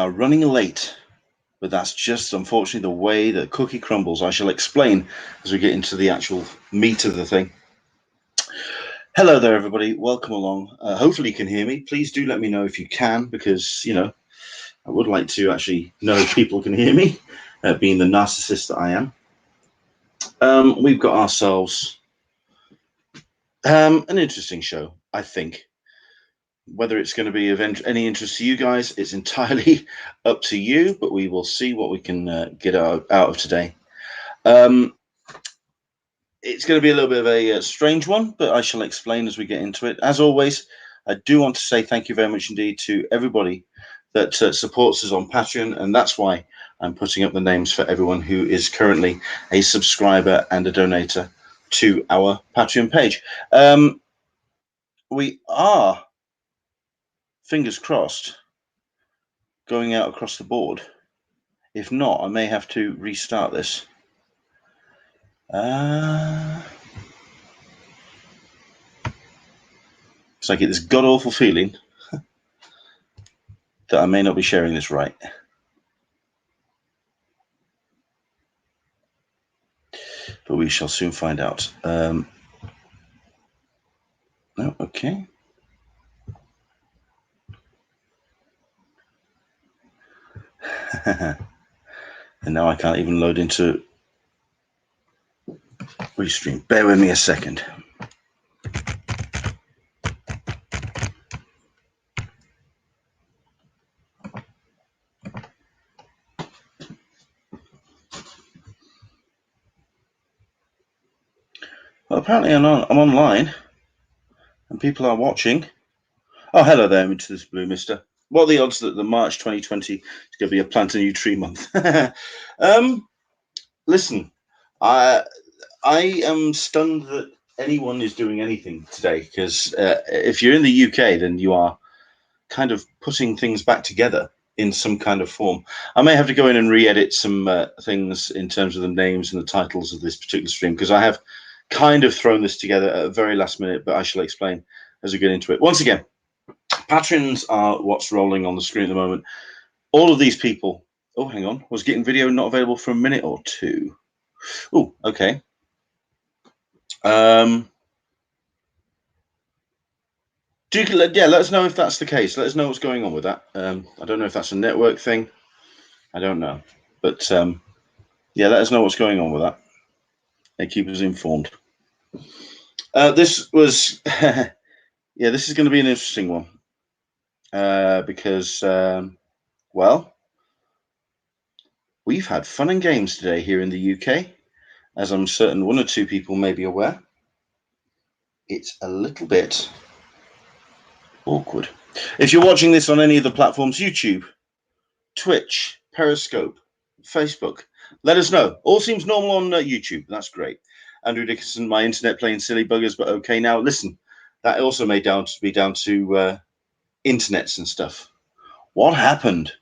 are running late, but that's just unfortunately the way the cookie crumbles. I shall explain as we get into the actual meat of the thing. Hello there, everybody. Welcome along. Hopefully you can hear me. Please do let me know if you can, because, I would like to actually know if people can hear me, being the narcissist that I am. We've got ourselves an interesting show, I think. Whether it's going to be of any interest to you guys, it's entirely up to you, but we will see what we can get out of today. It's going to be a little bit of a strange one, but I shall explain as we get into it. As always, I do want to say thank you very much indeed to everybody that supports us on Patreon, and that's why I'm putting up the names for everyone who is currently a subscriber and a donator to our Patreon page. We are, fingers crossed, going out across the board. If not, I may have to restart this. So I get this god-awful feeling that I may not be sharing this right. But we shall soon find out. No, okay. And now I can't even load into Restream. Bear with me a second. Well, apparently I'm online, and people are watching. Oh, hello there, into this blue mister. What are the odds that the March 2020 is going to be a plant a new tree month? Listen, I am stunned that anyone is doing anything today, because if you're in the UK, then you are kind of putting things back together in some kind of form. I may have to go in and re-edit some things in terms of the names and the titles of this particular stream, because I have kind of thrown this together at a very last minute, but I shall explain as we get into it. Once again, Patrons are what's rolling on the screen at the moment. All of these people, oh, hang on, was getting video not available for a minute or two. Oh, okay. Let us know if that's the case. Let us know what's going on with that. I don't know if that's a network thing. I don't know. But let us know what's going on with that. And keep us informed. This was, this is going to be an interesting one. Because, well, we've had fun and games today here in the UK. As I'm certain one or two people may be aware. It's a little bit awkward. If you're watching this on any of the platforms, YouTube, Twitch, Periscope, Facebook, let us know. All seems normal on YouTube. That's great. Andrew Dickinson, my internet playing silly buggers, but okay. Now, listen, that also may be down to internets and stuff. What happened?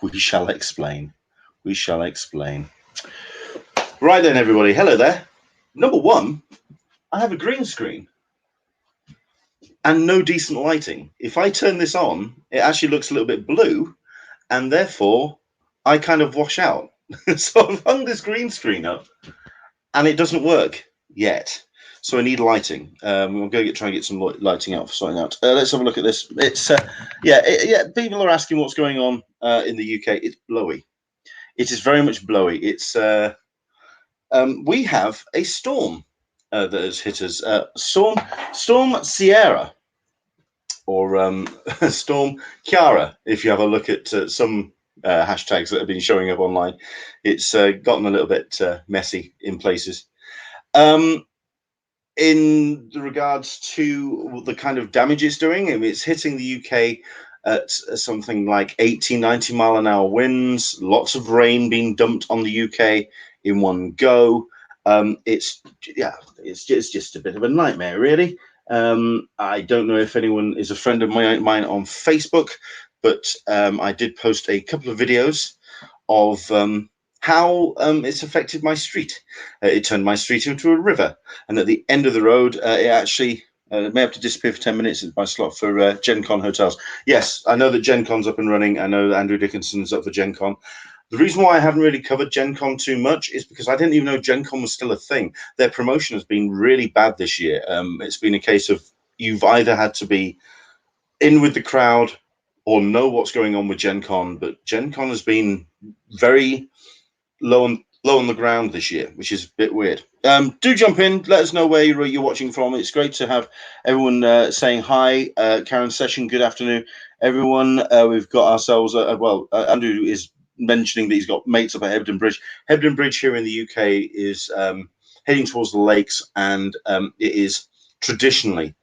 We shall explain. We shall explain. Right then, everybody. Hello there. Number one, I have a green screen and no decent lighting. If I turn this on, it actually looks a little bit blue, and therefore I kind of wash out. So I've hung this green screen up and it doesn't work yet. So I need lighting. We'll go try and get some lighting out for something out. Let's have a look at this. It's people are asking what's going on in the UK. It's blowy. It is very much blowy. It's we have a storm that has hit us. Storm Sierra, or Storm Chiara, if you have a look at some hashtags that have been showing up online. It's gotten a little bit messy in places. In regards to the kind of damage it's doing, it's hitting the UK at something like 80, 90 mile an hour winds, lots of rain being dumped on the UK in one go. It's just a bit of a nightmare, really. I don't know if anyone is a friend of mine on Facebook, but I did post a couple of videos of how it's affected my street. It turned my street into a river, and at the end of the road, it actually I may have to disappear for 10 minutes. It's my slot for Gen Con hotels. Yes, I know that Gen Con's up and running. I know that Andrew Dickinson's up for Gen Con. The reason why I haven't really covered Gen Con too much is because I didn't even know Gen Con was still a thing. Their promotion has been really bad this year. It's been a case of you've either had to be in with the crowd or know what's going on with Gen Con, but Gen Con has been very low on the ground this year, which is a bit weird. Do jump in, let us know where you're watching from. It's great to have everyone saying hi. Karen Session, good afternoon, everyone. We've got ourselves Andrew is mentioning that he's got mates up at Hebden Bridge. Hebden Bridge here in the UK is heading towards the lakes, and it is traditionally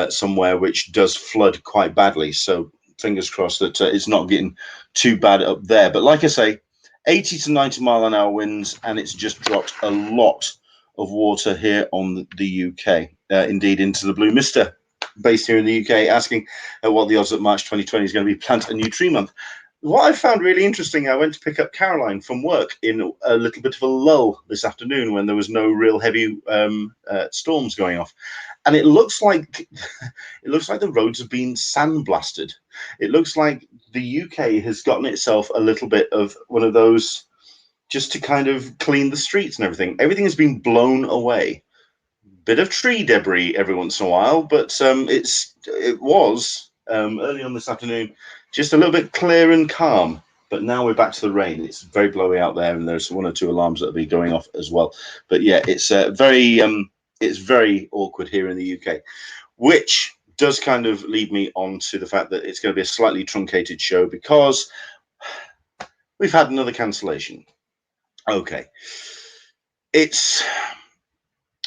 somewhere which does flood quite badly, so fingers crossed that it's not getting too bad up there. But like I say, 80 to 90 mile an hour winds, and it's just dropped a lot of water here on the UK, indeed into the Blue Mister, based here in the UK, asking what the odds that March 2020 is going to be Plant a New Tree Month. What I found really interesting, I went to pick up Caroline from work in a little bit of a lull this afternoon when there was no real heavy storms going off, and it looks like the roads have been sandblasted. It looks like the UK has gotten itself a little bit of one of those just to kind of clean the streets and everything. Everything has been blown away. Bit of tree debris every once in a while, but it was early on this afternoon just a little bit clear and calm. But now we're back to the rain. It's very blowy out there, and there's one or two alarms that will be going off as well. But yeah, it's very awkward here in the UK, which does kind of lead me on to the fact that it's going to be a slightly truncated show because we've had another cancellation. Okay. It's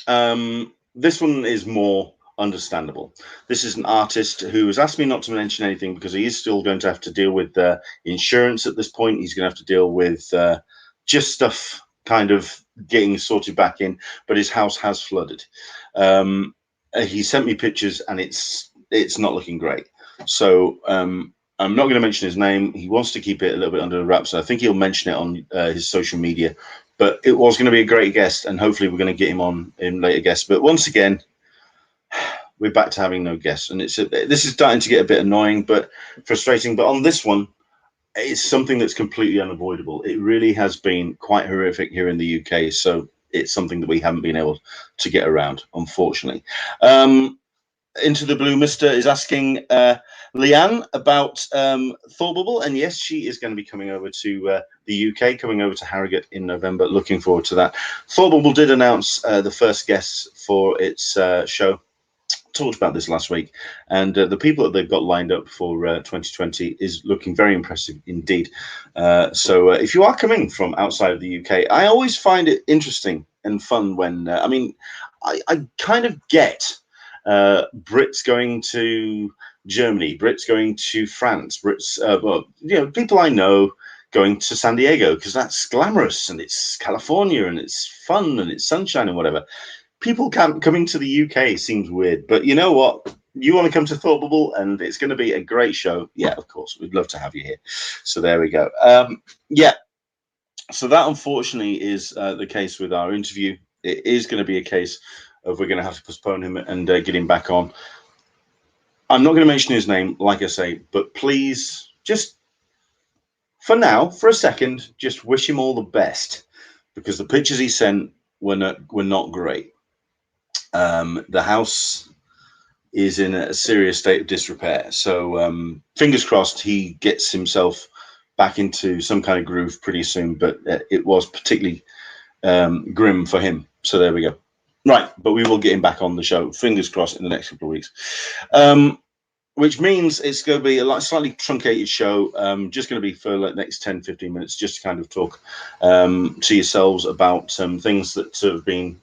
this one is more understandable. This is an artist who has asked me not to mention anything because he is still going to have to deal with insurance at this point. He's going to have to deal with just stuff kind of getting sorted back in, but his house has flooded. He sent me pictures, and it's not looking great. So I'm not going to mention his name. He wants to keep it a little bit under the wraps. So I think he'll mention it on his social media. But it was going to be a great guest, and hopefully we're going to get him on in later guests. But once again, we're back to having no guests, and this is starting to get a bit annoying, but frustrating. But on this one, it's something that's completely unavoidable. It really has been quite horrific here in the UK, so it's something that we haven't been able to get around, unfortunately. Into the Blue Mister is asking Leanne about Thought Bubble, and yes, she is going to be coming over to the UK, coming over to Harrogate in November. Looking forward to that. Thought Bubble did announce the first guests for its show. Talked about this last week, and the people that they've got lined up for 2020 is looking very impressive indeed. So if you are coming from outside of the UK, I always find it interesting and fun when I kind of get Brits going to Germany, Brits going to France, Brits, people I know going to San Diego because that's glamorous and it's California and it's fun and it's sunshine and whatever. People coming to the UK seems weird, but you know what? You want to come to Thought Bubble, and it's going to be a great show. Yeah, of course, we'd love to have you here. So there we go. Yeah. So that unfortunately is the case with our interview. It is going to be a case of we're going to have to postpone him and get him back on. I'm not going to mention his name, like I say, but please, just for now, for a second, just wish him all the best, because the pictures he sent were not great. The house is in a serious state of disrepair, so fingers crossed he gets himself back into some kind of groove pretty soon, but it was particularly grim for him. So there we go. Right, but we will get him back on the show, fingers crossed, in the next couple of weeks. Which means it's going to be a slightly truncated show, just going to be for like the next 10, 15 minutes, just to kind of talk to yourselves about things that have been,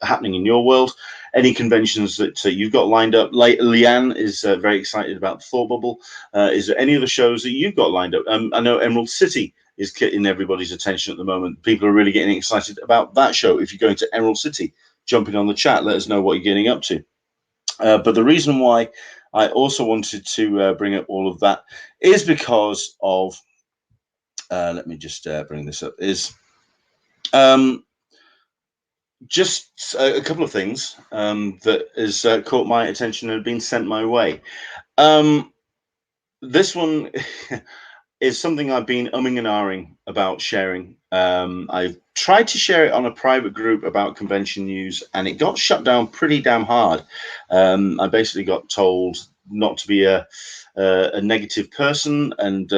happening in your world, any conventions that you've got lined up. Leanne is very excited about Thought Bubble. Is there any other shows that you've got lined up? I know Emerald City is getting everybody's attention at the moment. People are really getting excited about that show. If you're going to Emerald City, jump in on the chat, let us know what you're getting up to. But the reason why I also wanted to bring up all of that is because of, let me just bring this up, is just a couple of things that has caught my attention and been sent my way. Um, this one is something I've been umming and ahhing about sharing. I've tried to share it on a private group about convention news, and it got shut down pretty damn hard. I basically got told not to be a negative person, and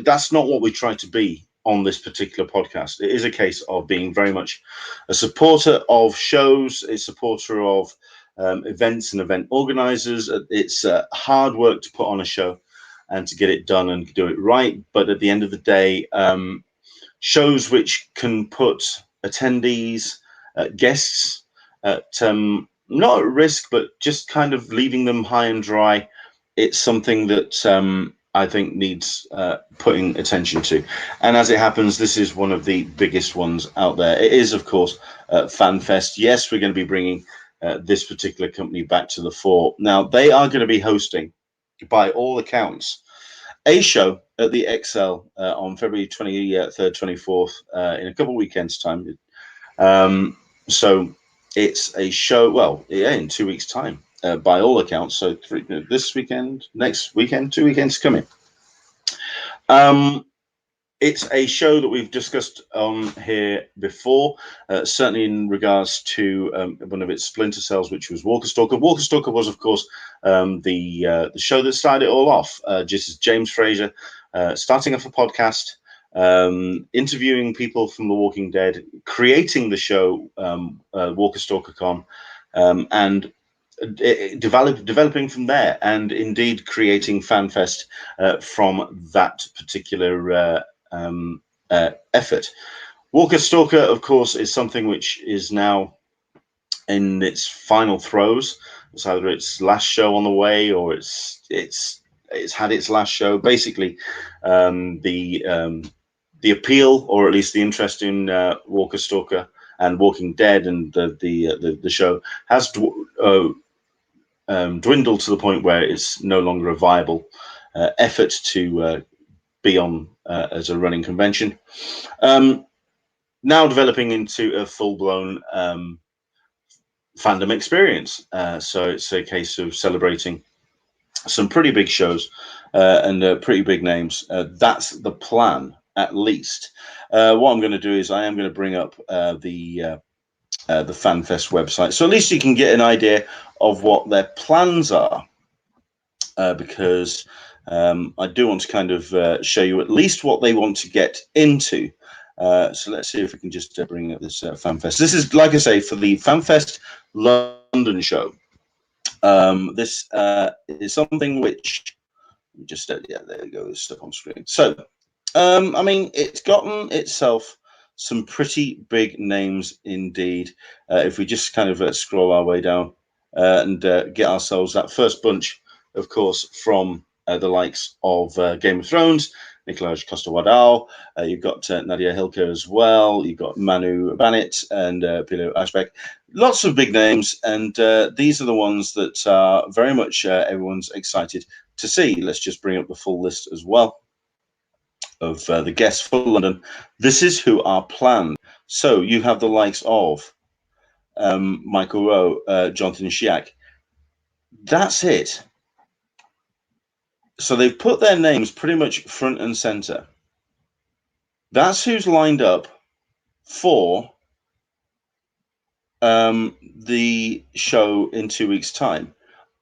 that's not what we try to be on this particular podcast. It is a case of being very much a supporter of shows, a supporter of events and event organizers. It's hard work to put on a show and to get it done and do it right. But at the end of the day, shows which can put attendees, guests at not at risk, but just kind of leaving them high and dry, it's something that I think needs putting attention to. And as it happens, this is one of the biggest ones out there. It is, of course, FanFest. Yes, we're going to be bringing this particular company back to the fore. Now, they are going to be hosting, by all accounts, a show at the XL on February 23rd, 24th, in a couple of weekends' time. So it's a show, well, yeah, in 2 weeks' time, by all accounts. So this weekend, next weekend, 2 weekends coming. It's a show that we've discussed on here before, certainly in regards to one of its splinter cells, which was Walker Stalker. Walker Stalker was, of course, the show that started it all off, just as James Fraser starting off a podcast, interviewing people from The Walking Dead, creating the show Walker Stalker Con, and developing from there, and indeed creating FanFest from that particular effort. Walker Stalker, of course, is something which is now in its final throes. It's either its last show on the way or it's had its last show. Basically, the appeal, or at least the interest in Walker Stalker and Walking Dead and the show has dwindled to the point where it's no longer a viable effort to be on as a running convention. Now developing into a full-blown fandom experience. So it's a case of celebrating some pretty big shows and pretty big names. That's the plan, at least. What I'm going to do is I am going to bring up the FanFest website, so at least you can get an idea of what their plans are, because I do want to kind of show you at least what they want to get into. So let's see if we can just bring up this FanFest. This is, like I say, for the FanFest London show. This is something which just yeah, there you go, it's up on screen. So I mean, it's gotten itself some pretty big names indeed. If we just kind of scroll our way down and get ourselves that first bunch, of course, from the likes of Game of Thrones, Nikolaj Coster-Waldau. You've got Nadia Hilke as well. You've got Manu Bennett and Pilo Asbeck. Lots of big names, and these are the ones that are very much everyone's excited to see. Let's just bring up the full list as well of the guests for London. This is who are planned. So you have the likes of Michael Rowe, Jonathan Shiak. That's it. So they've put their names pretty much front and center. That's who's lined up for the show in 2 weeks' time.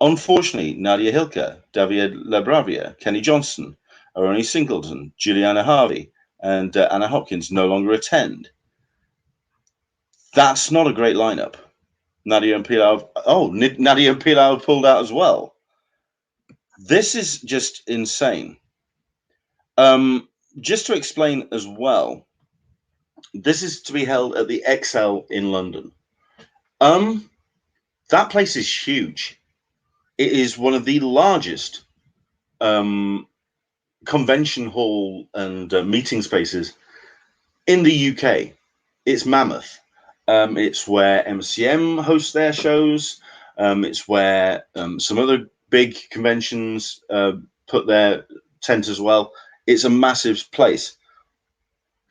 Unfortunately, Nadia Hilke, David Labravia, Kenny Johnson, Aroni Singleton, Juliana Harvey, and Anna Hopkins no longer attend. That's not a great lineup. Nadia and Pilar. Oh, Nadia and Pilar pulled out as well. This is just insane. Just to explain as well, this is to be held at the XL in London. That place is huge. It is one of the largest convention hall and meeting spaces in the UK. It's mammoth. It's where MCM hosts their shows. It's where some other big conventions put their tent as well. It's a massive place.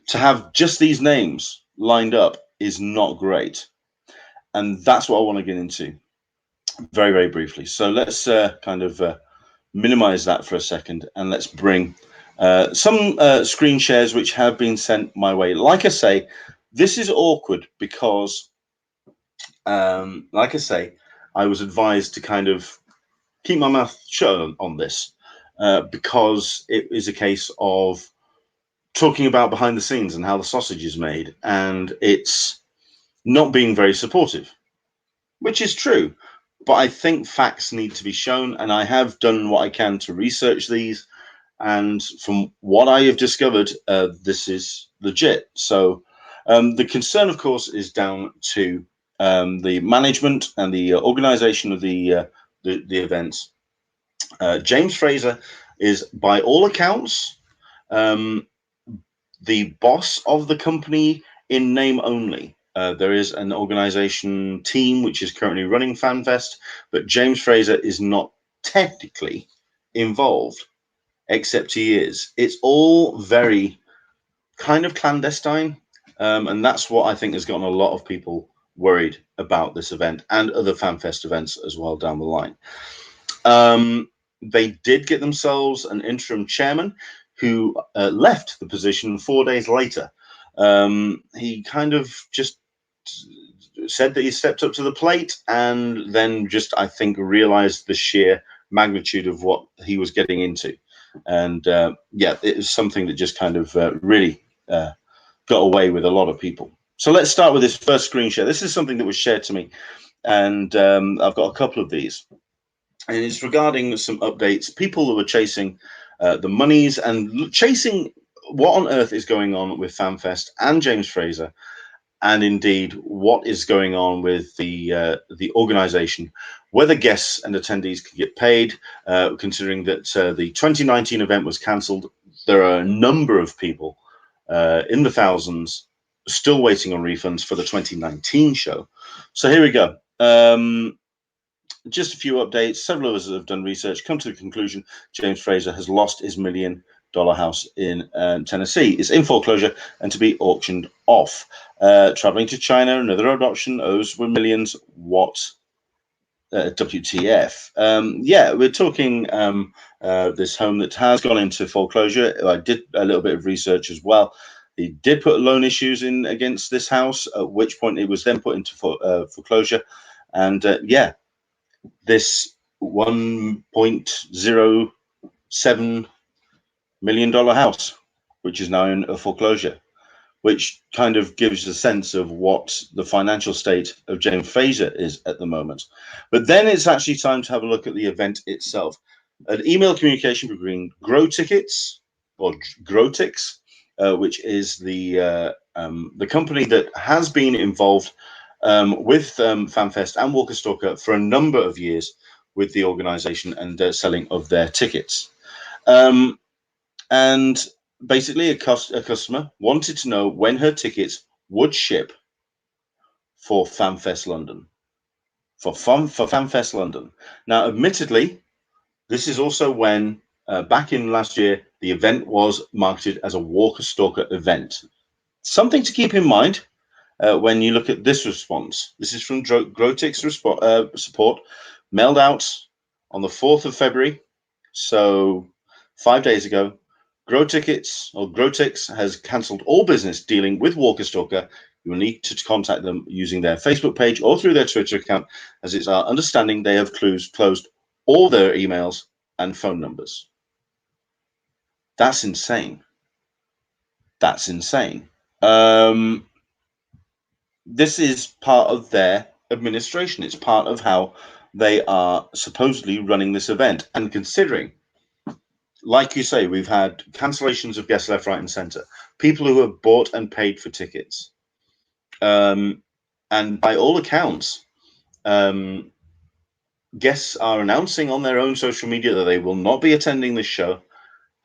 To have just these names lined up is not great. And that's what I want to get into very, very briefly. So let's kind of minimize that for a second, and let's bring some screen shares which have been sent my way. Like I say, this is awkward because, like I say, I was advised to kind of keep my mouth shut on this because it is a case of talking about behind the scenes and how the sausage is made, and it's not being very supportive, which is true. But I think facts need to be shown, and I have done what I can to research these. And from what I have discovered, this is legit. So the concern, of course, is down to the management and the organization of the events. James Fraser is, by all accounts, um, the boss of the company in name only. There is an organization team which is currently running FanFest, but James Fraser is not technically involved, except he is. It's all very kind of clandestine, and that's what I think has gotten a lot of people worried about this event and other FanFest events as well down the line. They did get themselves an interim chairman who left the position 4 days later. He kind of just said that he stepped up to the plate and then just, I think, realized the sheer magnitude of what he was getting into. And yeah, it was something that just kind of really got away with a lot of people. So let's start with this first screen share. This is something that was shared to me, and I've got a couple of these. And it's regarding some updates, people who are chasing the monies and chasing what on earth is going on with FanFest and James Fraser, and indeed what is going on with the organization, whether guests and attendees can get paid, considering that the 2019 event was cancelled. There are a number of people in the thousands still waiting on refunds for the 2019 show. So here we go. Just a few updates. Several of us have done research, come to the conclusion James Fraser has lost his $1 million house in Tennessee. It's in foreclosure and to be auctioned off. Traveling to China, another option, owes millions. What? WTF? Yeah, we're talking this home that has gone into foreclosure. I did a little bit of research as well. He did put loan issues in against this house, at which point it was then put into foreclosure. And yeah, this $1.07 million house, which is now in a foreclosure, which kind of gives a sense of what the financial state of James Fraser is at the moment. But then it's actually time to have a look at the event itself. An email communication between Grow Tickets, or Growtix, which is the company that has been involved with FanFest and Walker Stalker for a number of years with the organization and selling of their tickets. And basically, a customer wanted to know when her tickets would ship for FanFest London. For FanFest London. Now, admittedly, this is also when, back in last year, the event was marketed as a Walker Stalker event. Something to keep in mind when you look at this response. This is from Grotix support, mailed out on the 4th of February, so 5 days ago. Grotix has cancelled all business dealing with Walker Stalker. You will need to contact them using their Facebook page or through their Twitter account, as it's our understanding they have closed all their emails and phone numbers. That's insane. That's insane. This is part of their administration. It's part of how they are supposedly running this event. And considering, like you say, we've had cancellations of guests left, right, and center, people who have bought and paid for tickets. And by all accounts, guests are announcing on their own social media that they will not be attending this show.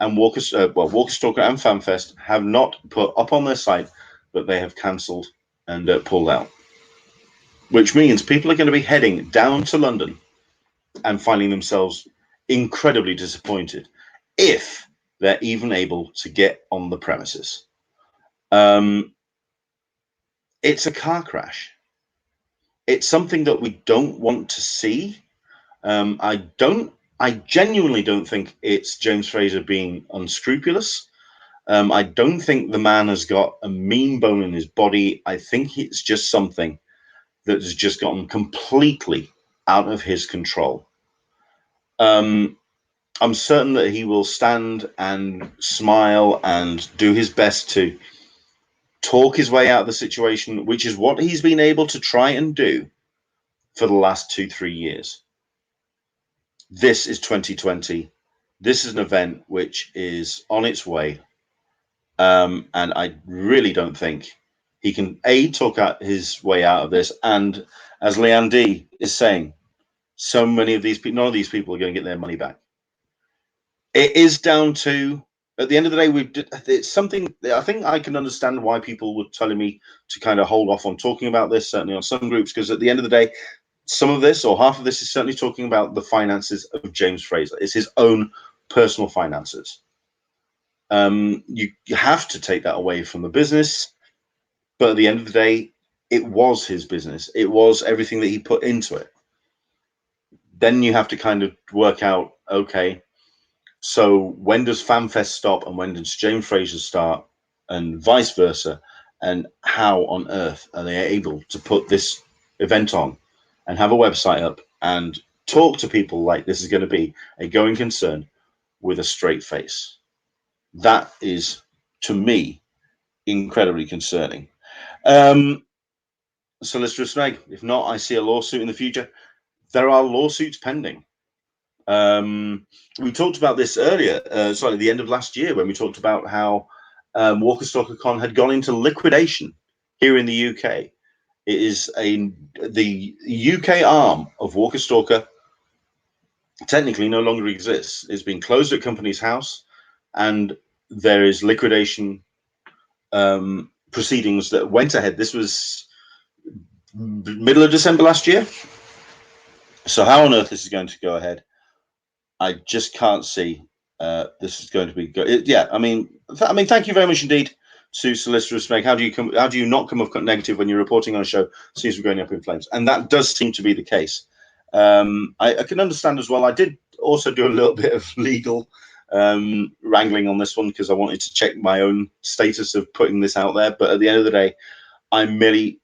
And Walker Stalker and FanFest have not put up on their site that they have cancelled and pulled out. Which means people are going to be heading down to London and finding themselves incredibly disappointed if they're even able to get on the premises. It's a car crash. It's something that we don't want to see. I genuinely don't think it's James Fraser being unscrupulous. I don't think the man has got a mean bone in his body. I think it's just something that has just gotten completely out of his control. I'm certain that he will stand and smile and do his best to talk his way out of the situation, which is what he's been able to try and do for the last 2-3 years. This is 2020. This is an event which is on its way. And I really don't think he can, A, talk out his way out of this. And as Leanne D is saying, so many of these people, none of these people are going to get their money back. It is down to, at the end of the day, it's something I think I can understand why people were telling me to kind of hold off on talking about this, certainly on some groups, because at the end of the day, some of this or half of this is certainly talking about the finances of James Fraser. It's his own personal finances. You have to take that away from the business, but at the end of the day, it was his business. It was everything that he put into it. Then you have to kind of work out, okay, so when does FanFest stop and when does James Fraser start, and vice versa? And how on earth are they able to put this event on and have a website up and talk to people like this is going to be a going concern with a straight face? That is, to me, incredibly concerning. Solicitor Snag, if not, I see a lawsuit in the future. There are lawsuits pending. We talked about this earlier, sorry, at the end of last year, when we talked about how Walker Stalker Con had gone into liquidation here in the UK. It is the UK arm of Walker Stalker technically no longer exists. It's been closed at Company's House, and there is liquidation proceedings that went ahead. This was middle of December last year. So how on earth this is going to go ahead, I just can't see. This is going to be good. Yeah, I mean, thank you very much indeed to Solicitor Smeg. How do you not come off negative when you're reporting on a show seems to be going up in flames? And that does seem to be the case. I can understand as well. I did also do a little bit of legal wrangling on this one because I wanted to check my own status of putting this out there. But at the end of the day, I'm merely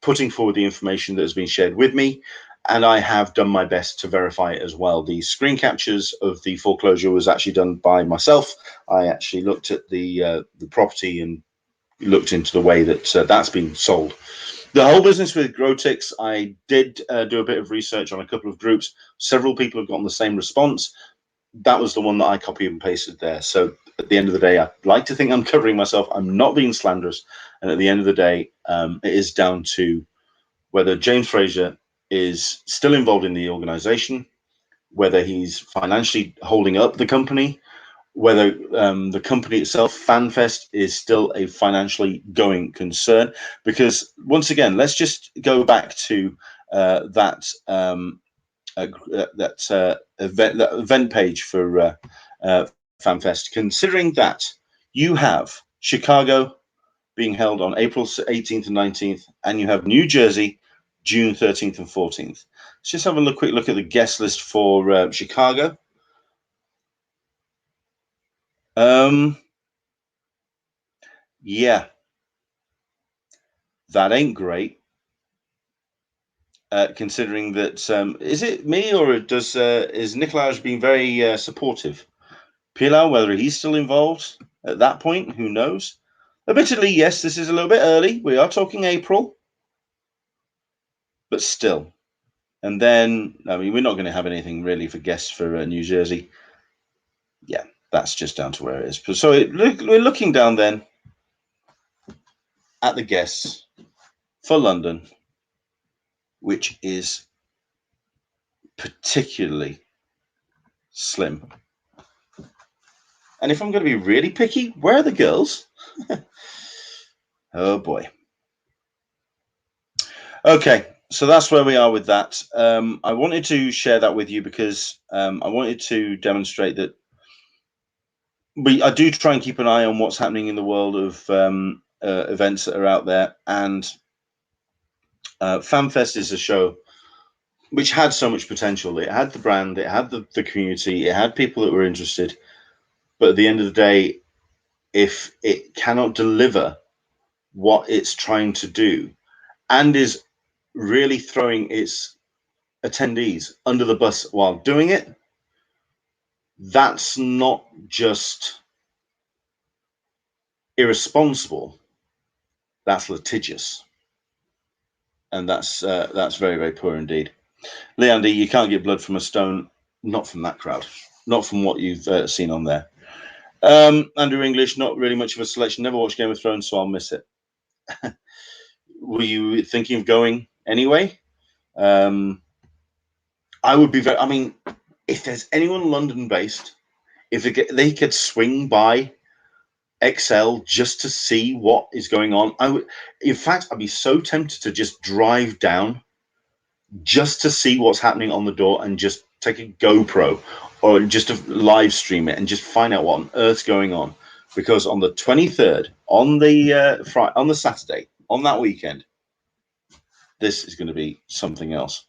putting forward the information that has been shared with me, and I have done my best to verify it as well. The screen captures of the foreclosure was actually done by myself. I actually looked at the property and looked into the way that that's been sold. The whole business with Grotix, I did do a bit of research on a couple of groups. Several people have gotten the same response. That was the one that I copied and pasted there. So at the end of the day, I like to think I'm covering myself. I'm not being slanderous. And at the end of the day, it is down to whether James Fraser is still involved in the organization, whether he's financially holding up the company, whether the company itself, FanFest, is still a financially going concern. Because once again, let's just go back to that event page for FanFest. Considering that you have Chicago being held on April 18th and 19th, and you have New Jersey June 13th and 14th. Let's just have a quick look at the guest list for Chicago. Yeah, that ain't great. Considering that, is it me or is Nikolaj being very supportive? Pilar, whether he's still involved at that point, who knows? Admittedly, yes, this is a little bit early. We are talking April, but still. And then, I mean, we're not going to have anything really for guests for New Jersey. Yeah, that's just down to where it is. So we're looking down then at the guests for London, which is particularly slim. And if I'm going to be really picky, where are the girls? Oh boy. Okay, so that's where we are with that. I wanted to share that with you because I wanted to demonstrate that I do try and keep an eye on what's happening in the world of events that are out there, and FanFest is a show which had so much potential. It had the brand, it had the community, it had people that were interested. But at the end of the day, if it cannot deliver what it's trying to do and is really throwing its attendees under the bus while doing it, that's not just irresponsible, that's litigious. And that's very, very poor indeed. Leandy, you can't get blood from a stone, not from that crowd, not from what you've seen on there. Andrew English, not really much of a selection. Never watched Game of Thrones, so I'll miss it. Were you thinking of going anyway? I would be very. I mean, if there's anyone London-based, if they could swing by XL just to see what is going on, I would. In fact, I'd be so tempted to just drive down just to see what's happening on the door and just take a GoPro or just to live stream it and just find out what on earth's going on. Because on the 23rd, on the Friday, on the Saturday, on that weekend, this is going to be something else.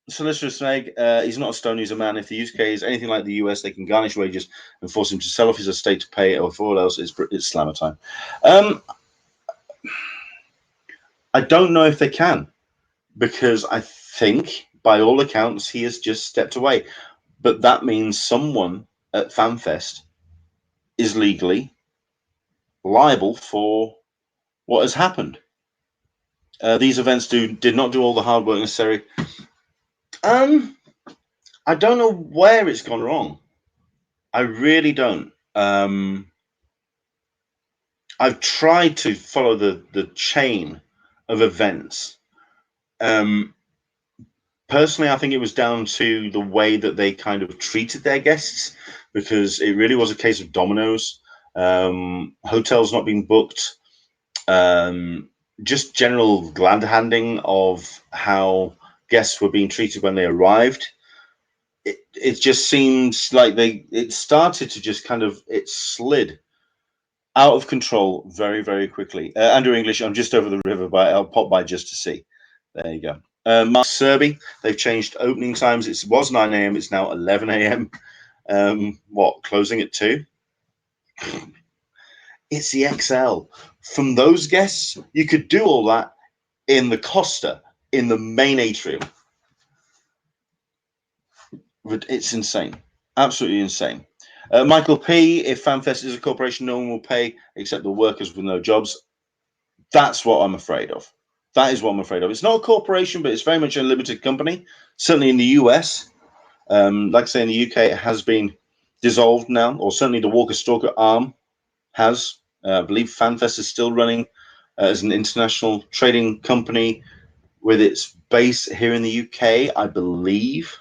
Solicitor Snag, he's not a stone, he's a man. If the UK is anything like the US, they can garnish wages and force him to sell off his estate to pay, or for all else, it's slammer time. I don't know if they can, because I think, by all accounts, he has just stepped away. But that means someone at FanFest is legally liable for what has happened. These events did not do all the hard work necessary. I don't know where it's gone wrong. I really don't. I've tried to follow the chain of events. Personally, I think it was down to the way that they kind of treated their guests, because it really was a case of dominoes. Hotels not being booked, just general glad handing of how guests were being treated when they arrived. It just seems like it started to just kind of, it slid out of control very, very quickly. Andrew English, I'm just over the river, but I'll pop by just to see. There you go. Mark Serby, they've changed opening times. It was 9 a.m. It's now 11 a.m. Closing at 2? It's the XL. From those guests, you could do all that in the Costa, in the main atrium. It's insane. Absolutely insane. Michael P., if FanFest is a corporation, no one will pay except the workers with no jobs. That's what I'm afraid of. That is what I'm afraid of. It's not a corporation, but it's very much a limited company. Certainly in the US, like I say, in the UK, it has been dissolved now, or certainly the Walker Stalker arm has. I believe FanFest is still running as an international trading company with its base here in the UK, I believe.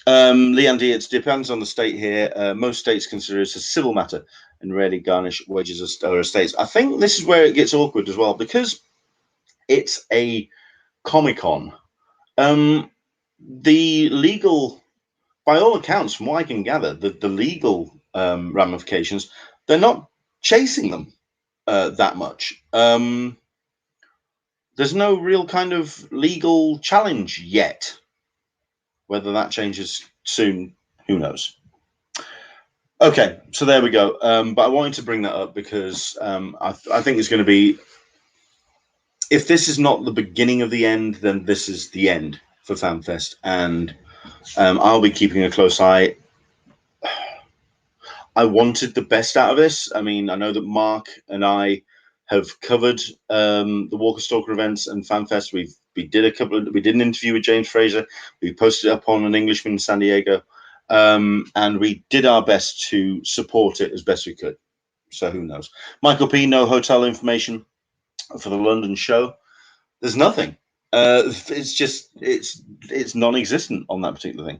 Leandy, it depends on the state here. Most states consider it a civil matter and rarely garnish wages or estates. I think this is where it gets awkward as well, because it's a Comic-Con. The legal, by all accounts, from what I can gather, the legal ramifications, they're not chasing them that much. There's no real kind of legal challenge yet. Whether that changes soon, who knows? Okay, so there we go. But I wanted to bring that up because I think it's going to be, if this is not the beginning of the end, then this is the end for FanFest, and I'll be keeping a close eye. I wanted the best out of this. I mean, I know that Mark and I have covered the Walker Stalker events and FanFest. We did an interview with James Fraser. We posted it up on An Englishman in San Diego, and we did our best to support it as best we could. So who knows? Michael P., no hotel information for the London show. There's nothing. It's just it's non-existent on that particular thing.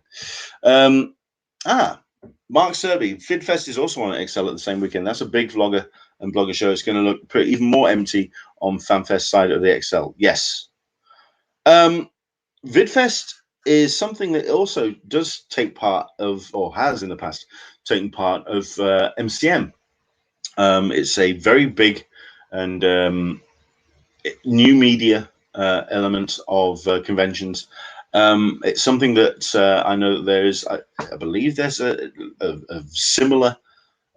Mark Serby, FidFest is also on XL at the same weekend. That's a big vlogger and blogger show. It's going to look even more empty on FanFest side of the XL. Yes. VidFest is something that also does take part of, or has in the past taken part of MCM. It's a very big and new media element of conventions. It's something that I know that there's, I believe there's a similar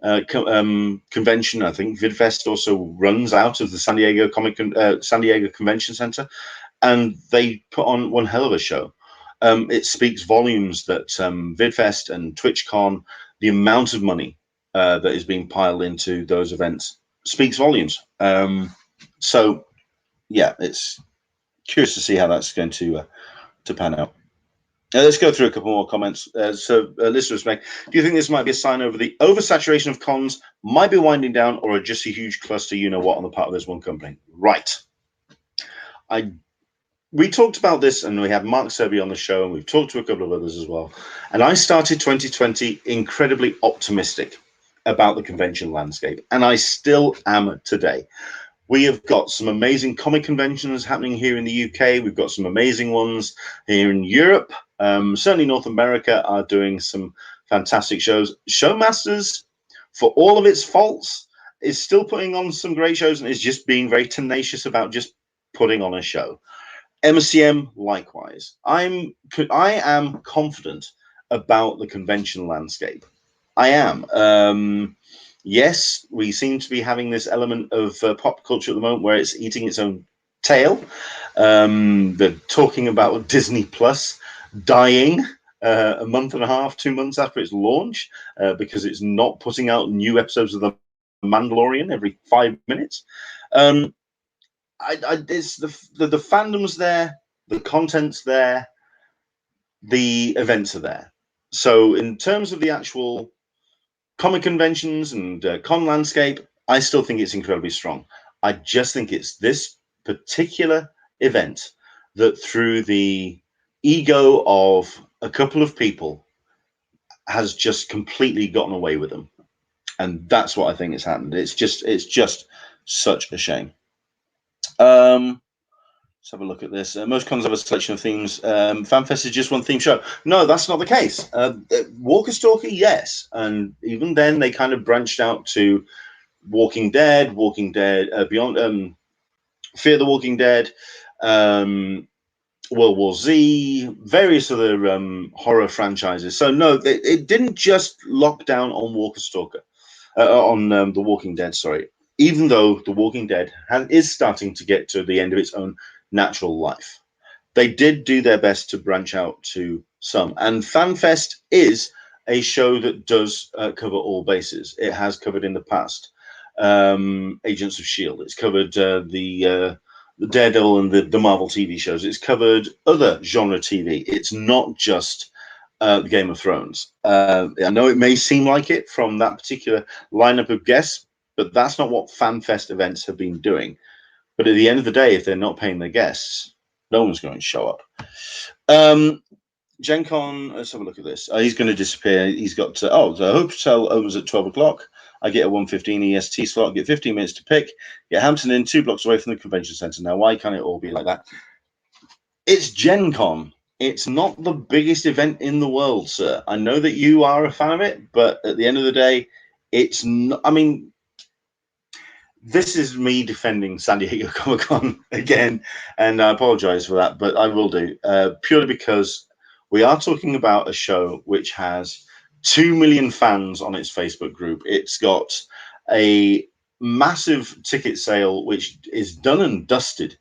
convention. I think VidFest also runs out of the San Diego San Diego Convention Center, and they put on one hell of a show. It speaks volumes that VidFest and TwitchCon, the amount of money that is being piled into those events, speaks volumes. So yeah, it's curious to see how that's going to pan out. Let's go through a couple more comments. Listeners make, do you think this might be a sign over the oversaturation of cons might be winding down, or just a huge cluster, you know what, on the part of this one company? Right. We talked about this, and we had Mark Serby on the show, and we've talked to a couple of others as well. And I started 2020 incredibly optimistic about the convention landscape, and I still am today. We have got some amazing comic conventions happening here in the UK. We've got some amazing ones here in Europe. Certainly North America are doing some fantastic shows. Showmasters, for all of its faults, is still putting on some great shows and is just being very tenacious about just putting on a show. MCM, likewise. I am confident about the convention landscape. I am. Yes, we seem to be having this element of pop culture at the moment where it's eating its own tail. They're talking about Disney Plus dying a month and a half, 2 months after its launch because it's not putting out new episodes of The Mandalorian every 5 minutes. It's the fandom's there, the content's there, the events are there. So in terms of the actual comic conventions and con landscape, I still think it's incredibly strong. I just think it's this particular event that, through the ego of a couple of people, has just completely gotten away with them, and that's what I think has happened. It's just such a shame. Let's have a look at this. Most cons have a selection of themes. FanFest is just one theme show. No, that's not the case. Walker Stalker, yes. And even then, they kind of branched out to Walking Dead, Beyond, Fear the Walking Dead, World War Z, various other horror franchises. So no, it didn't just lock down on Walker Stalker, on The Walking Dead, sorry. Even though The Walking Dead is starting to get to the end of its own natural life, they did do their best to branch out to some. And FanFest is a show that does cover all bases. It has covered in the past Agents of S.H.I.E.L.D. It's covered the Daredevil and the Marvel TV shows. It's covered other genre TV. It's not just Game of Thrones. I know it may seem like it from that particular lineup of guests, but that's not what FanFest events have been doing. But at the end of the day, if they're not paying their guests, no one's going to show up. Gen Con, let's have a look at this. He's going to disappear. He's got the hotel opens at 12 o'clock. I get a 1:15 EST slot, get 15 minutes to pick, get Hampton Inn 2 blocks away from the convention center. Now, why can't it all be like that? It's Gen Con. It's not the biggest event in the world, sir. I know that you are a fan of it, but at the end of the day, it's not. I mean, this is me defending San Diego Comic-Con again, and I apologize for that, but I will do, purely because we are talking about a show which has 2 million fans on its Facebook group. It's got a massive ticket sale, which is done and dusted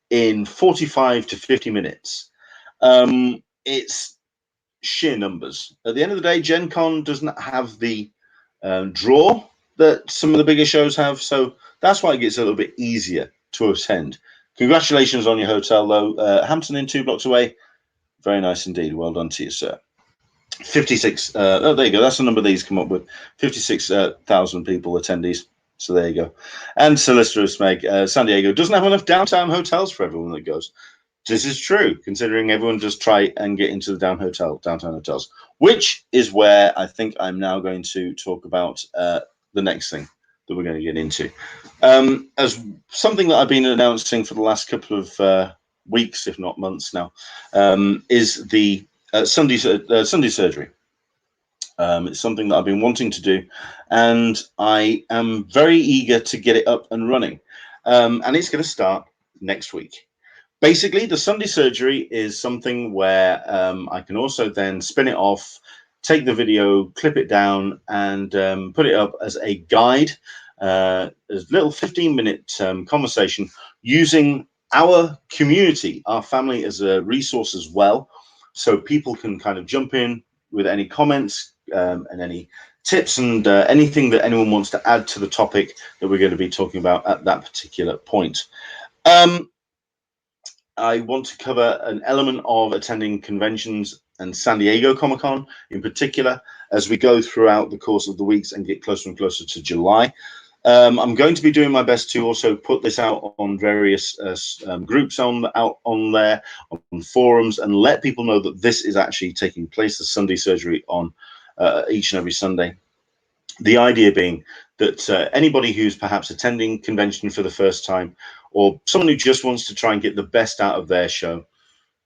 in 45 to 50 minutes. It's sheer numbers. At the end of the day, Gen Con does not have the draw that some of the bigger shows have, so that's why it gets a little bit easier to attend. Congratulations on your hotel, though. Hampton Inn 2 blocks away. Very nice indeed. Well done to you, sir. 56. There you go. That's the number these come up with. 56,000 people attendees. So there you go. And Solicitor Meg, San Diego doesn't have enough downtown hotels for everyone that goes. This is true, considering everyone does try and get into the downtown hotels, which is where I think I'm now going to talk about the next thing that we're going to get into. As something that I've been announcing for the last couple of weeks, if not months now, is the Sunday surgery. It's something that I've been wanting to do, and I am very eager to get it up and running. And it's going to start next week. Basically, the Sunday surgery is something where I can also then spin it off, take the video, clip it down, and put it up as a guide, a little 15-minute conversation using our community, our family, as a resource as well. So people can kind of jump in with any comments and any tips and anything that anyone wants to add to the topic that we're going to be talking about at that particular point. I want to cover an element of attending conventions and San Diego Comic-Con in particular as we go throughout the course of the weeks and get closer and closer to July. I'm going to be doing my best to also put this out on various groups out on there, on forums, and let people know that this is actually taking place, the Sunday surgery, on each and every Sunday. The idea being that anybody who's perhaps attending convention for the first time, or someone who just wants to try and get the best out of their show,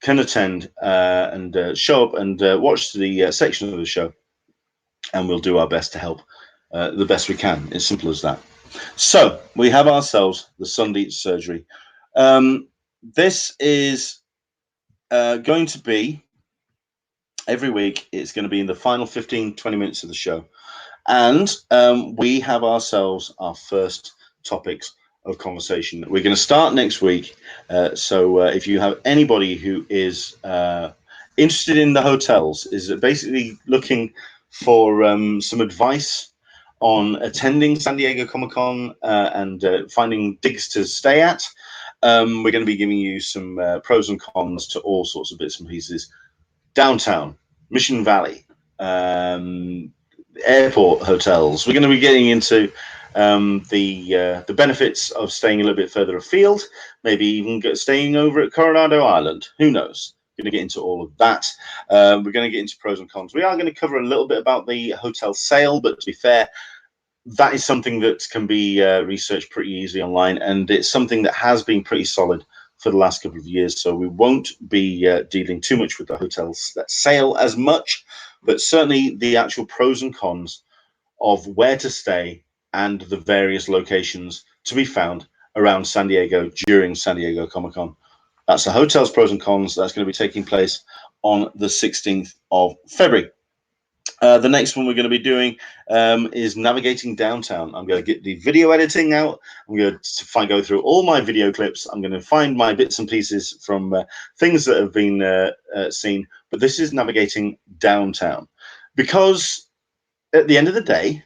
can attend and show up and watch the section of the show, and we'll do our best to help the best we can. It's simple as that. So we have ourselves the Sunday surgery. This is going to be every week. It's going to be in the final 15-20 minutes of the show. And we have ourselves our first topics of conversation. We're going to start next week. So if you have anybody who is interested in the hotels, is basically looking for some advice on attending San Diego Comic-Con and finding digs to stay at, we're going to be giving you some pros and cons to all sorts of bits and pieces. Downtown, Mission Valley, airport hotels. We're going to be getting into the benefits of staying a little bit further afield, maybe even staying over at Coronado Island. Who knows? We're going to get into all of that. We're going to get into pros and cons. We are going to cover a little bit about the hotel sale, but to be fair, that is something that can be researched pretty easily online, and it's something that has been pretty solid for the last couple of years. So we won't be dealing too much with the hotels that sale as much, but certainly the actual pros and cons of where to stay and the various locations to be found around San Diego during San Diego Comic-Con. That's the hotels pros and cons. That's going to be taking place on the 16th of February. The next one we're going to be doing is navigating downtown. I'm going to get the video editing out. I'm going to go through all my video clips. I'm going to find my bits and pieces from things that have been seen. But this is navigating downtown, because at the end of the day,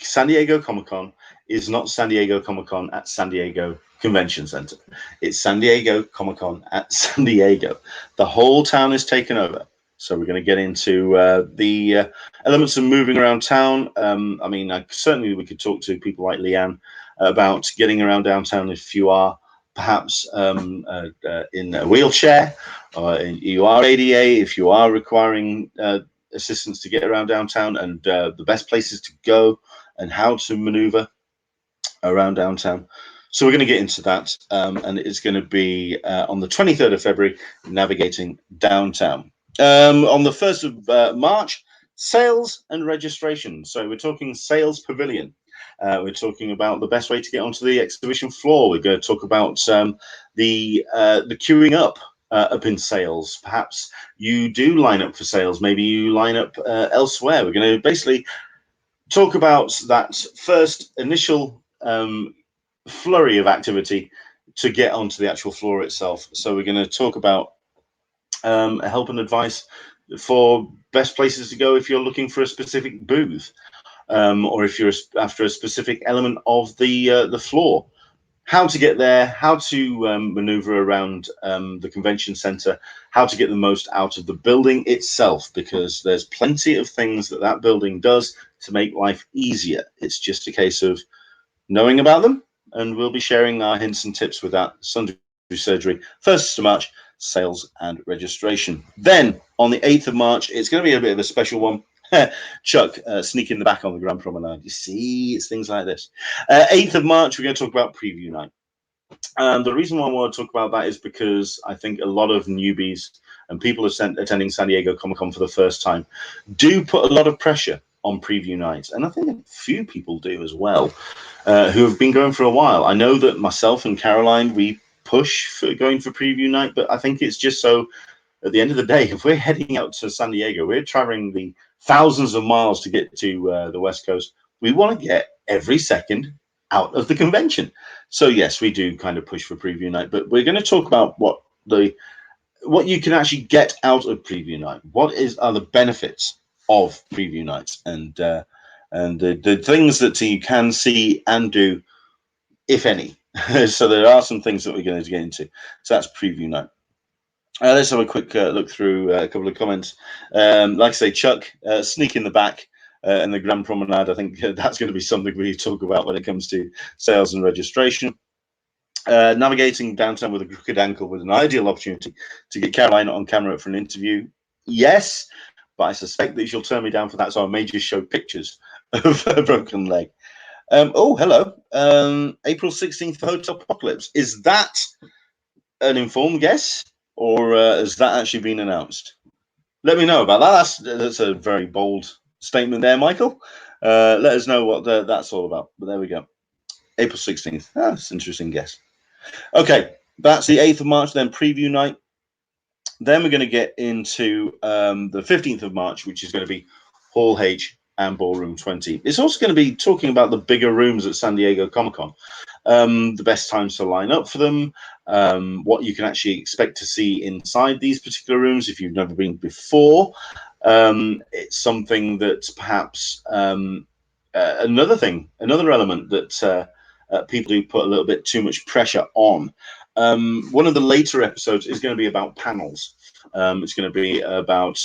San Diego Comic-Con is not San Diego Comic-Con at San Diego Convention Center. It's San Diego Comic-Con at San Diego. The whole town is taken over. So we're going to get into the elements of moving around town. I mean, certainly we could talk to people like Leanne about getting around downtown if you are perhaps in a wheelchair, or you are ADA, if you are requiring assistance to get around downtown, and the best places to go and how to maneuver around downtown. So we're going to get into that, and it's going to be on the 23rd of February, navigating downtown. On the 1st of March, sales and registration. So we're talking sales pavilion. We're talking about the best way to get onto the exhibition floor. We're going to talk about the queuing up in sales. Perhaps you do line up for sales. Maybe you line up elsewhere. We're going to basically talk about that first initial flurry of activity to get onto the actual floor itself. So we're going to talk about help and advice for best places to go if you're looking for a specific booth, or if you're after a specific element of the floor. How to get there, how to maneuver around the convention center, how to get the most out of the building itself, because there's plenty of things that that building does to make life easier. It's just a case of knowing about them, and we'll be sharing our hints and tips with that Sunday surgery, 1st of March, sales and registration. Then on the 8th of March, it's going to be a bit of a special one. Chuck sneaking the back on the Grand Promenade. You see, it's things like this. 8th of March, we're going to talk about preview night. And the reason why I want to talk about that is because I think a lot of newbies and people attending San Diego Comic-Con for the first time do put a lot of pressure on preview night. And I think a few people do as well, who have been going for a while. I know that myself and Caroline, we push for going for preview night, but I think it's just so at the end of the day, if we're heading out to San Diego, we're traveling the thousands of miles to get to the West Coast. We want to get every second out of the convention. So yes, we do kind of push for preview night, but we're going to talk about what you can actually get out of preview night. What are the benefits of preview nights, and the things that you can see and do, if any. So there are some things that we're going to get into. So that's preview night. Let's have a quick look through a couple of comments. Like I say, Chuck, sneak in the back and the Grand Promenade. I think that's going to be something we talk about when it comes to sales and registration. Navigating downtown with a crooked ankle with an ideal opportunity to get Carolina on camera for an interview. Yes, but I suspect that she'll turn me down for that, so I may just show pictures of a broken leg. Oh, hello. April 16th for Hotel Apocalypse. Is that an informed guess, or has that actually been announced? Let me know about that. That's a very bold statement there, Michael. Let us know what that's all about. But there we go. April 16th. That's an interesting guess. Okay, that's the 8th of March, then preview night. Then we're going to get into the 15th of March, which is going to be Hall H and Ballroom 20. It's also going to be talking about the bigger rooms at San Diego Comic-Con, the best times to line up for them, what you can actually expect to see inside these particular rooms if you've never been before. It's something that perhaps another element that people do put a little bit too much pressure on. One of the later episodes is going to be about panels. It's going to be about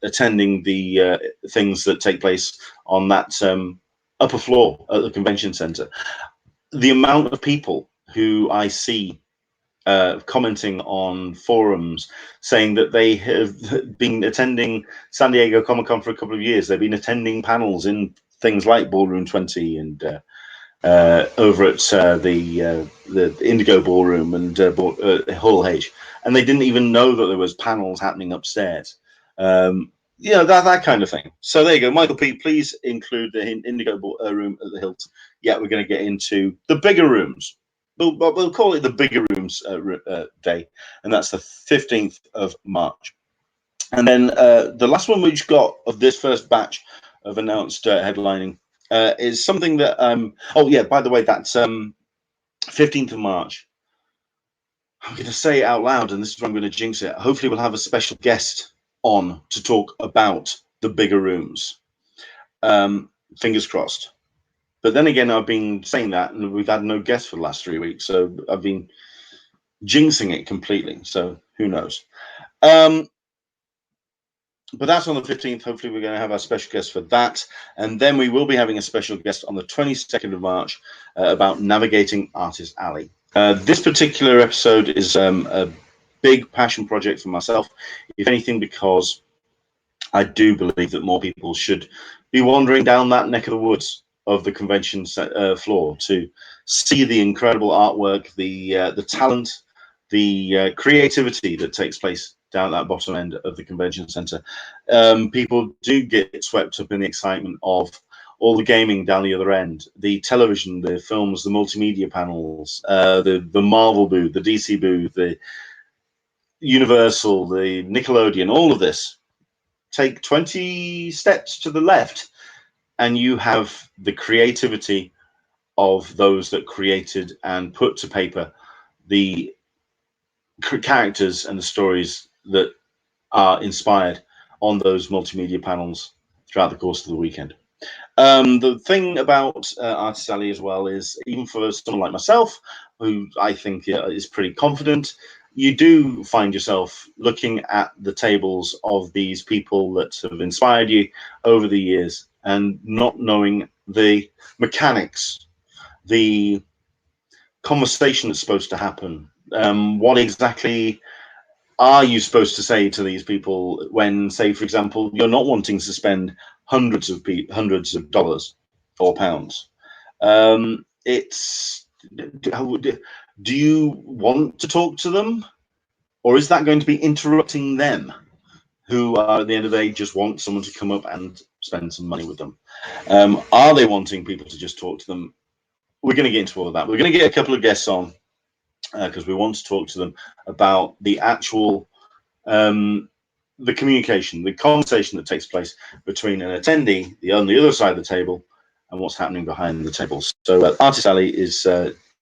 attending the things that take place on that upper floor at the convention center. The amount of people who I see commenting on forums saying that they have been attending San Diego Comic-Con for a couple of years. They've been attending panels in things like Ballroom 20 and over at the Indigo Ballroom and Hall H, and they didn't even know that there was panels happening upstairs. That kind of thing. So there you go, Michael P. Please include the Indigo room at the Hilton. Yeah, we're going to get into the bigger rooms. We'll call it the bigger rooms day, and that's the 15th of March. And then the last one we've got of this first batch of announced headlining is something that oh yeah, by the way, that's 15th of March. I'm going to say it out loud, and this is where I'm going to jinx it. Hopefully we'll have a special guest on to talk about the bigger rooms. Fingers crossed. But then again, I've been saying that, and we've had no guests for the last 3 weeks, so I've been jinxing it completely. So who knows? But that's on the 15th. Hopefully we're going to have our special guest for that. And then we will be having a special guest on the 22nd of March about navigating Artist Alley. This particular episode is a big passion project for myself, if anything, because I do believe that more people should be wandering down that neck of the woods of the convention floor to see the incredible artwork, the talent, the creativity that takes place down at that bottom end of the convention center. People do get swept up in the excitement of all the gaming down the other end, the television, the films, the multimedia panels, the Marvel booth, the DC booth, the Universal, the Nickelodeon, all of this. Take 20 steps to the left and you have the creativity of those that created and put to paper the characters and the stories that are inspired on those multimedia panels throughout the course of the weekend. The thing about Artist Alley as well is, even for someone like myself, who I think is pretty confident, you do find yourself looking at the tables of these people that have inspired you over the years and not knowing the mechanics, the conversation that's supposed to happen. What exactly are you supposed to say to these people when, say, for example, you're not wanting to spend hundreds of dollars or pounds? Do you want to talk to them, or is that going to be interrupting them, who are, at the end of the day, just want someone to come up and spend some money with them? Are they wanting people to just talk to them? We're going to get into all of that. We're going to get a couple of guests on because we want to talk to them about the actual the communication, the conversation that takes place between an attendee on the other side of the table and what's happening behind the table. So Artist Alley is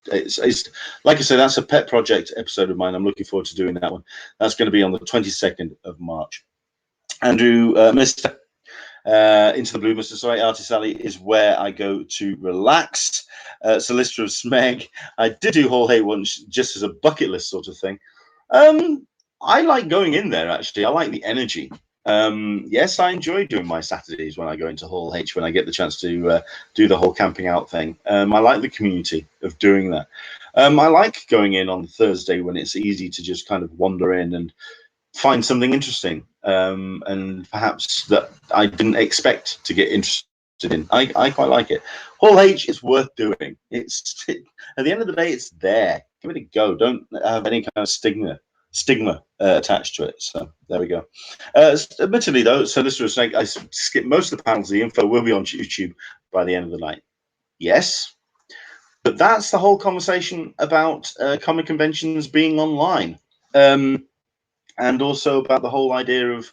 it's like I said, that's a pet project episode of mine. I'm looking forward to doing that one. That's going to be on the 22nd of March. Andrew, Mr. Into the Blue, Mr. Sorry, Artist Alley is where I go to relax. Solicitor of Smeg. I did do Hall H once just as a bucket list sort of thing. I like going in there, actually. I like the energy. Yes, I enjoy doing my Saturdays when I go into Hall H, when I get the chance to do the whole camping out thing. I like the community of doing that. I like going in on Thursday when it's easy to just kind of wander in and find something interesting, and perhaps that I didn't expect to get interested in. I quite like it. Hall H is worth doing. At the end of the day, it's there. Give it a go. Don't have any kind of stigma attached to it. So there we go. Admittedly, though, so this was like I skipped most of the panels. The info will be on YouTube by the end of the night. Yes, but that's the whole conversation about comic conventions being online. And also about the whole idea of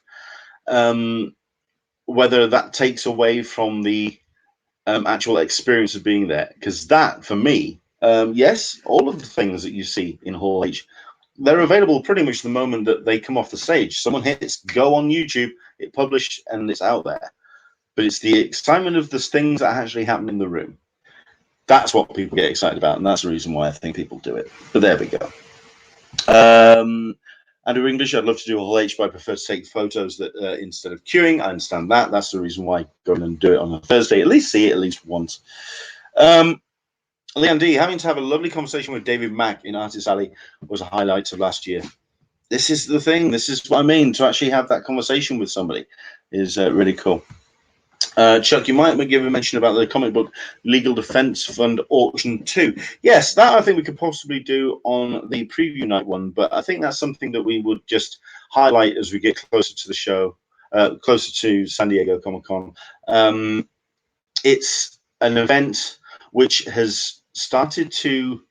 whether that takes away from the actual experience of being there. Because that, for me, yes, all of the things that you see in Hall H, they're available pretty much the moment that they come off the stage. Someone hits go on YouTube, it published, and it's out there. But it's the excitement of the things that actually happen in the room. That's what people get excited about, and that's the reason why I think people do it. But there we go. Andrew English, I'd love to do a Hall H, but I prefer to take photos that instead of queuing. I understand that. That's the reason why I go in and do it on a Thursday. At least see it at least once. Leon D, having to have a lovely conversation with David Mack in Artist Alley was a highlight of last year. This is the thing. This is what I mean. To actually have that conversation with somebody is really cool. Chuck, you might give a mention about the comic book Legal Defense Fund auction too. Yes, that I think we could possibly do on the preview night one, but I think that's something that we would just highlight as we get closer to the show, closer to San Diego Comic-Con. It's an event which has started to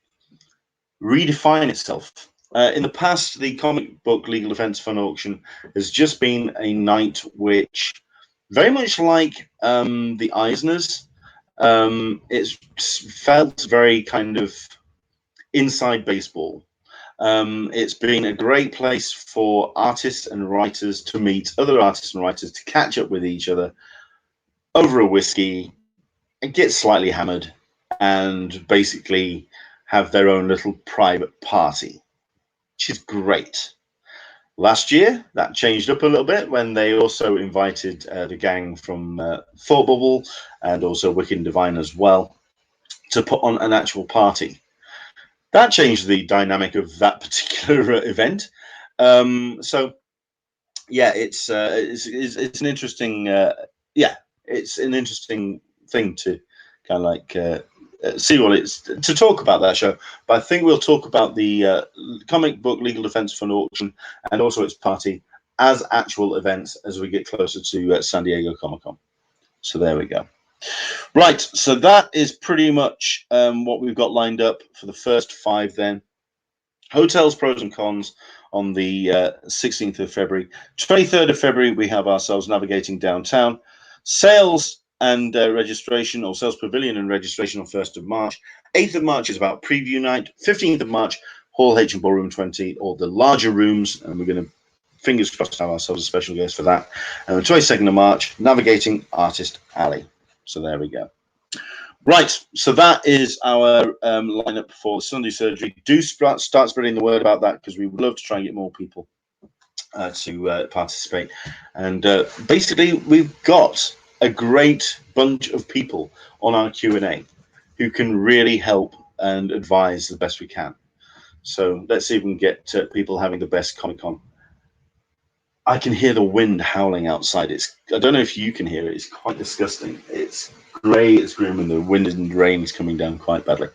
redefine itself. In the past, the comic book Legal Defense Fund auction has just been a night which, very much like the Eisners, it's felt very kind of inside baseball. It's been a great place for artists and writers to meet other artists and writers, to catch up with each other over a whiskey and get slightly hammered and basically have their own little private party, which is great. Last year, that changed up a little bit when they also invited the gang from Thought Bubble and also Wicked and Divine as well to put on an actual party. That changed the dynamic of that particular event. So, yeah, it's an interesting it's an interesting thing to kind of like see what it's to talk about that show. But I think we'll talk about the comic book Legal Defense Fund auction and also its party as actual events as we get closer to San Diego Comic-Con. So there we go. Right, so that is pretty much what we've got lined up for the first 5 then. Hotels, pros and cons on the 16th of February. 23rd of February, we have ourselves navigating downtown. Sales and registration, or Sales Pavilion and registration on 1st of March. 8th of March is about preview night. 15th of March, Hall H and Ballroom 20, or the larger rooms, and we're going to, fingers crossed, have ourselves a special guest for that. And the 22nd of March, navigating Artist Alley. So there we go. Right, so that is our lineup for Sunday Surgery. Do start spreading the word about that, because we would love to try and get more people to participate. And basically, we've got a great bunch of people on our Q&A who can really help and advise the best we can. So let's see if we can get people having the best Comic-Con. I can hear the wind howling outside. I don't know if you can hear it. It's quite disgusting. It's grey, it's grim, and the wind and rain is coming down quite badly.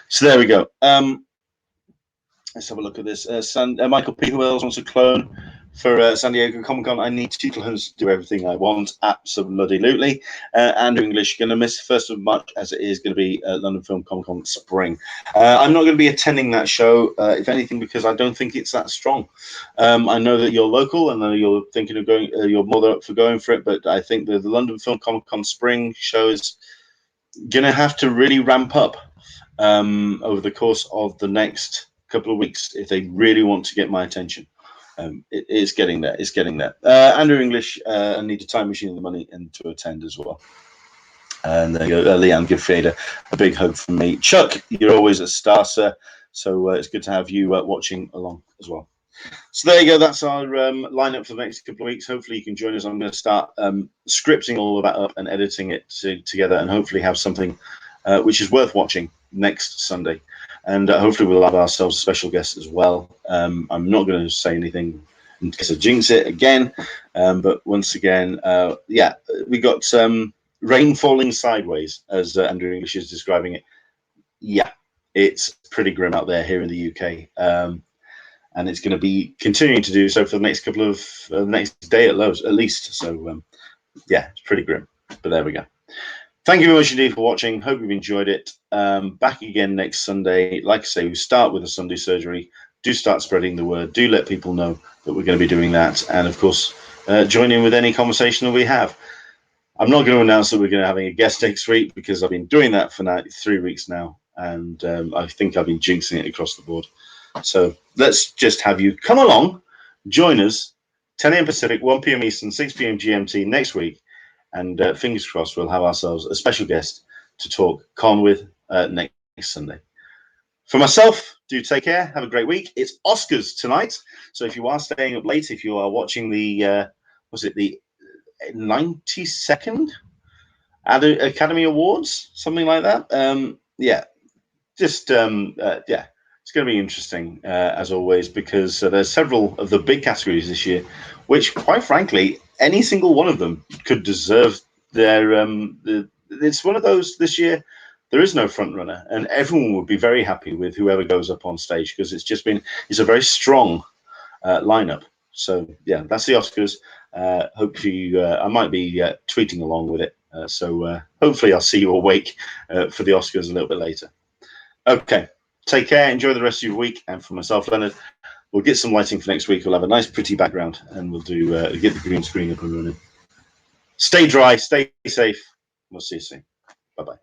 So there we go. Let's have a look at this. Michael P. Who else wants a clone? for San Diego Comic Con. I need two clones to do everything I want. Absolutely. Andrew English going to miss the 1st of March, as it is going to be London Film Comic Con Spring. I'm not going to be attending that show, if anything, because I don't think it's that strong. I know that you're local, and I know you're thinking of going. You're more than up for going for it, but I think the London Film Comic Con Spring show is going to have to really ramp up over the course of the next couple of weeks if they really want to get my attention. It is getting there. It's getting there. Andrew English, I need a time machine and the money and to attend as well. And there you go. Leanne, give Fader a big hug from me. Chuck, you're always a star, sir. So it's good to have you watching along as well. So there you go. That's our lineup for the next couple of weeks. Hopefully you can join us. I'm going to start scripting all of that up and editing it together, and hopefully have something which is worth watching next Sunday. And hopefully we'll have ourselves a special guest as well. I'm not going to say anything in case I jinx it again. But once again, yeah, we got rain falling sideways, as Andrew English is describing it. Yeah, it's pretty grim out there here in the UK. And it's going to be continuing to do so for the next couple of next day at least. So yeah, it's pretty grim. But there we go. Thank you very much indeed for watching. Hope you've enjoyed it. Back again next Sunday. Like I say, we start with a Sunday surgery. Do start spreading the word. Do let people know that we're going to be doing that. And of course, join in with any conversation that we have. I'm not going to announce that we're going to be having a guest next week, because I've been doing that for now 3 weeks now. And I think I've been jinxing it across the board. So let's just have you come along, join us, 10 a.m. Pacific, 1 p.m. Eastern, 6 p.m. GMT next week. And fingers crossed, we'll have ourselves a special guest to talk con with next Sunday. For myself, do take care. Have a great week. It's Oscars tonight. So if you are staying up late, if you are watching the, was it the 92nd Academy Awards, something like that? Yeah, just, yeah. It's going to be interesting, as always, because there's several of the big categories this year, which, quite frankly, any single one of them could deserve their. It's one of those this year. There is no front runner, and everyone would be very happy with whoever goes up on stage, because it's a very strong lineup. So yeah, that's the Oscars. Hope you. I might be tweeting along with it. So hopefully I'll see you awake for the Oscars a little bit later. Okay. Take care. Enjoy the rest of your week. And for myself, Leonard, we'll get some lighting for next week. We'll have a nice, pretty background, and we'll do get the green screen up and running. Stay dry. Stay safe. We'll see you soon. Bye-bye.